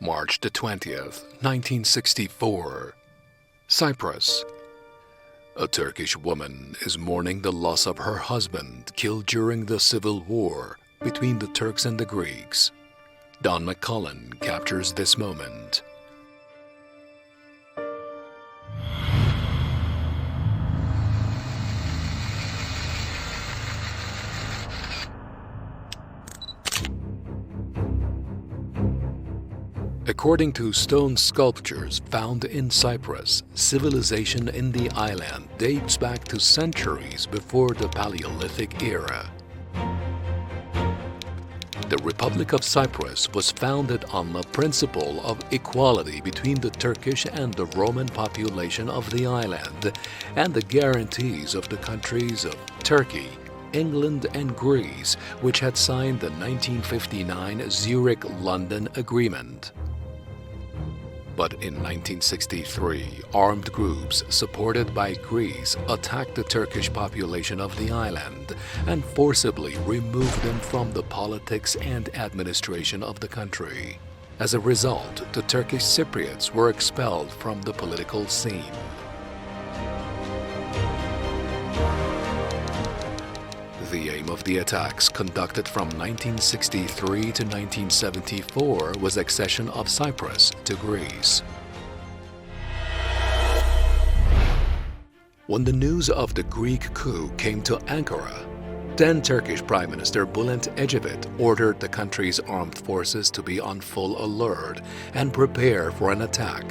March the 20th, 1964. Cyprus. A Turkish woman is mourning the loss of her husband killed during the civil war between the Turks and the Greeks. Don McCullin captures this moment. According to stone sculptures found in Cyprus, civilization in the island dates back to centuries before the Paleolithic era. The Republic of Cyprus was founded on the principle of equality between the Turkish and the Roman population of the island and the guarantees of the countries of Turkey, England, and Greece, which had signed the 1959 Zurich-London Agreement. But in 1963, armed groups supported by Greece attacked the Turkish population of the island and forcibly removed them from the politics and administration of the country. As a result, the Turkish Cypriots were expelled from the political scene. The aim of the attacks conducted from 1963 to 1974 was accession of Cyprus to Greece. When the news of the Greek coup came to Ankara, then Turkish Prime Minister Bülent Ecevit ordered the country's armed forces to be on full alert and prepare for an attack.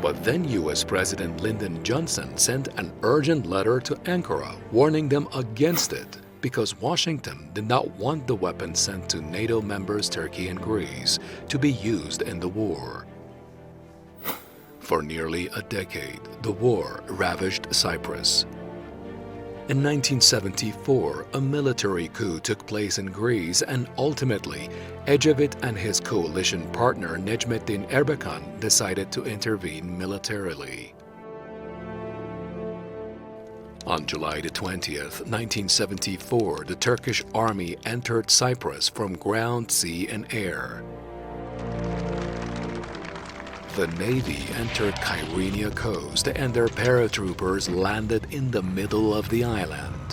But then U.S. President Lyndon Johnson sent an urgent letter to Ankara warning them against it because Washington did not want the weapons sent to NATO members Turkey and Greece to be used in the war. For nearly a decade, the war ravaged Cyprus. In 1974, a military coup took place in Greece and ultimately, Ecevit and his coalition partner Necmettin Erbakan decided to intervene militarily. On July the 20th, 1974, the Turkish army entered Cyprus from ground, sea, and air. The Navy entered Kyrenia coast and their paratroopers landed in the middle of the island.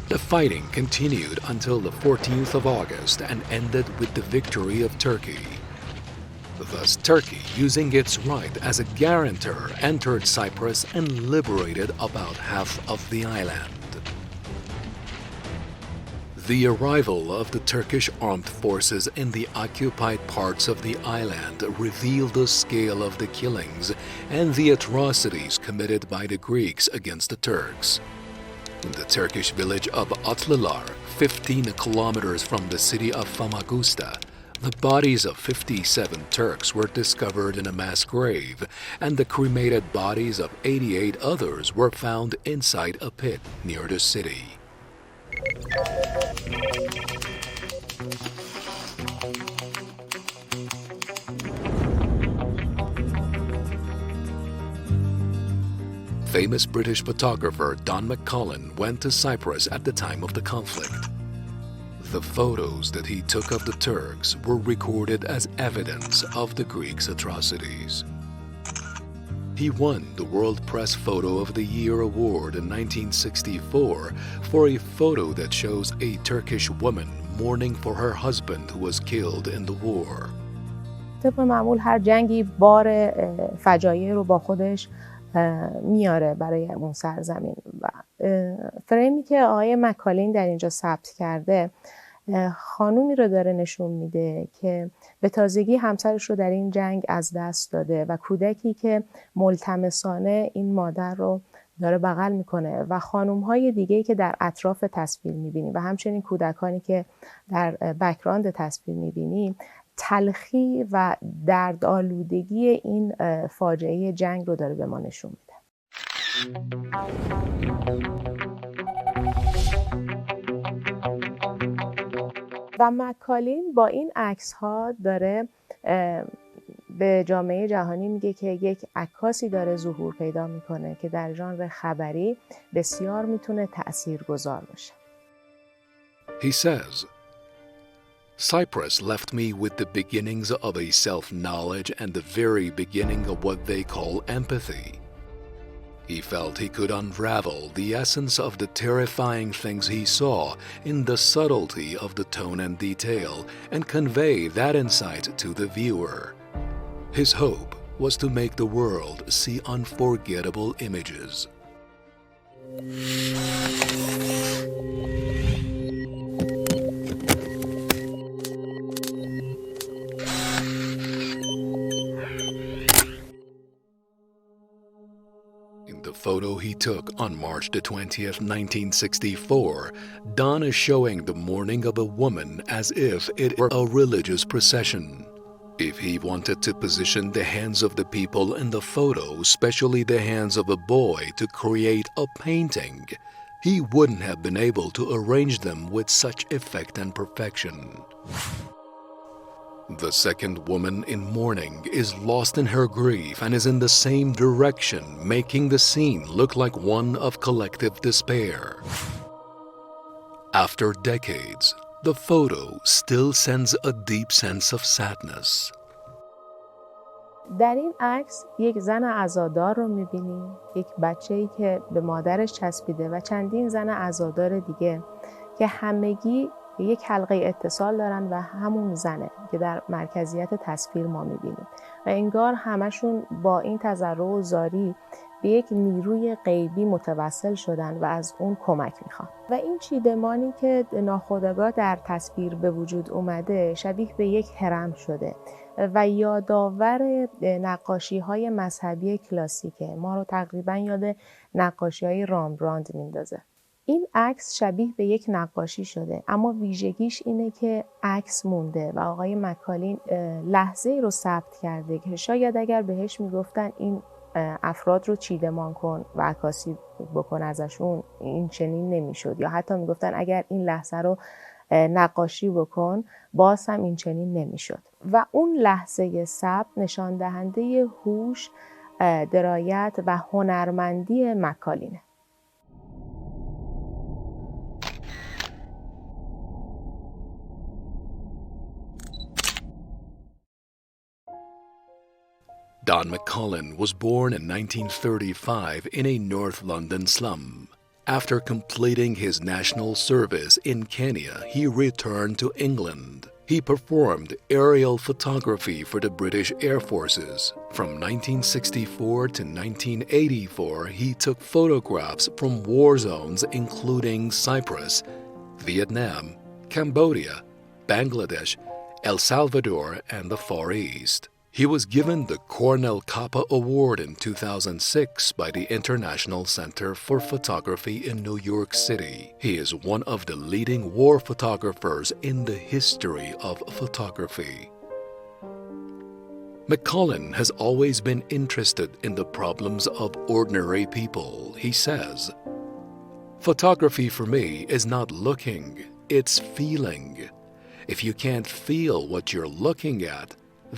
The fighting continued until the 14th of August and ended with the victory of Turkey. Thus, Turkey, using its right as a guarantor, entered Cyprus and liberated about half of the island. The arrival of the Turkish armed forces in the occupied parts of the island revealed the scale of the killings and the atrocities committed by the Greeks against the Turks. In the Turkish village of Atlılar, 15 kilometers from the city of Famagusta, the bodies of 57 Turks were discovered in a mass grave, and the cremated bodies of 88 others were found inside a pit near the city. Famous British photographer Don McCullin went to Cyprus at the time of the conflict. The photos that he took of the Turks were recorded as evidence of the Greeks' atrocities. He won the World Press Photo of the Year award in 1964 for a photo that shows a Turkish woman mourning for her husband who was killed in the war. طبق معمول هر جنگی بار فجایع رو با خودش میاره برای اون سرزمین و فریمی که آقای مکالین در اینجا ثبت کرده خانومی رو داره نشون میده که به تازگی همسرش رو در این جنگ از دست داده و کودکی که ملتمسانه این مادر رو داره بغل میکنه و خانومهای دیگه‌ای که در اطراف تصویر میبینیم و همچنین کودکانی که در بک‌گراند تصویر میبینیم تلخی و دردآلودگی این فاجعه جنگ رو داره به ما نشون میده. و مکالین با این عکس‌ها داره به جامعه جهانی میگه که یک عکاسی داره ظهور پیدا میکنه که در ژانر خبری بسیار میتونه تأثیرگذار باشه. He says, Cyprus left me with the beginnings of a self-knowledge and the very beginning of what they call empathy. He felt he could unravel the essence of the terrifying things he saw in the subtlety of the tone and detail and convey that insight to the viewer. His hope was to make the world see unforgettable images. In the photo he took on March the 20th, 1964, Don is showing the mourning of a woman as if it were a religious procession. If he wanted to position the hands of the people in the photo, especially the hands of a boy, to create a painting, he wouldn't have been able to arrange them with such effect and perfection. The second woman in mourning is lost in her grief and is in the same direction, making the scene look like one of collective despair. After decades, the photo still sends a deep sense of sadness. در این عکس یک زن عزادار رو می‌بینیم، یک بچه‌ای که به مادرش چسبیده و چندین زن عزادار دیگه که همگی یک حلقه اتصال دارن و همون زنه که در مرکزیت تصویر ما می‌بینیم و انگار همشون با این تضرع و زاری به یک نیروی غیبی متوسل شدن و از کمک میخوان. و این چیدمانی که ناخودآگاه در تصویر به وجود اومده شبیه به یک هرم شده و یادآور نقاشی‌های مذهبی کلاسیکه. ما رو تقریباً یاد نقاشی‌های رامبراند میندازه. این عکس شبیه به یک نقاشی شده، اما ویژگیش اینه که عکس مونده و آقای مکالین لحظه‌ای رو ثبت کرده که شاید اگر بهش میگفتن این افراد رو چیدمان کن و عکاسی بکن ازشون، این چنین نمیشد، یا حتی میگفتن اگر این لحظه رو نقاشی بکن باز هم این چنین نمیشد. و اون لحظه ثبت نشان دهنده هوش، درایت و هنرمندی مکالینه. Don McCullin was born in 1935 in a North London slum. After completing his national service in Kenya, he returned to England. He performed aerial photography for the British Air Forces. From 1964 to 1984, he took photographs from war zones including Cyprus, Vietnam, Cambodia, Bangladesh, El Salvador, and the Far East. He was given the Cornell Capa Award in 2006 by the International Center for Photography in New York City. He is one of the leading war photographers in the history of photography. McCullin has always been interested in the problems of ordinary people. He says, "Photography for me is not looking, it's feeling. If you can't feel what you're looking at,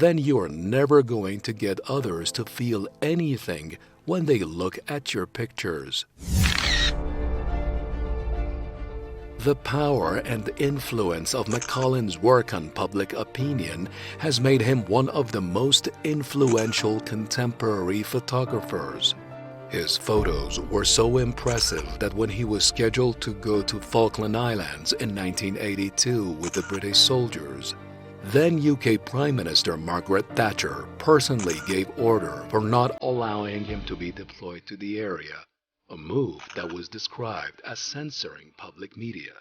then you are never going to get others to feel anything when they look at your pictures." The power and influence of McCullin's work on public opinion has made him one of the most influential contemporary photographers. His photos were so impressive that when he was scheduled to go to Falkland Islands in 1982 with the British soldiers, then UK Prime Minister Margaret Thatcher personally gave order for not allowing him to be deployed to the area, a move that was described as censoring public media.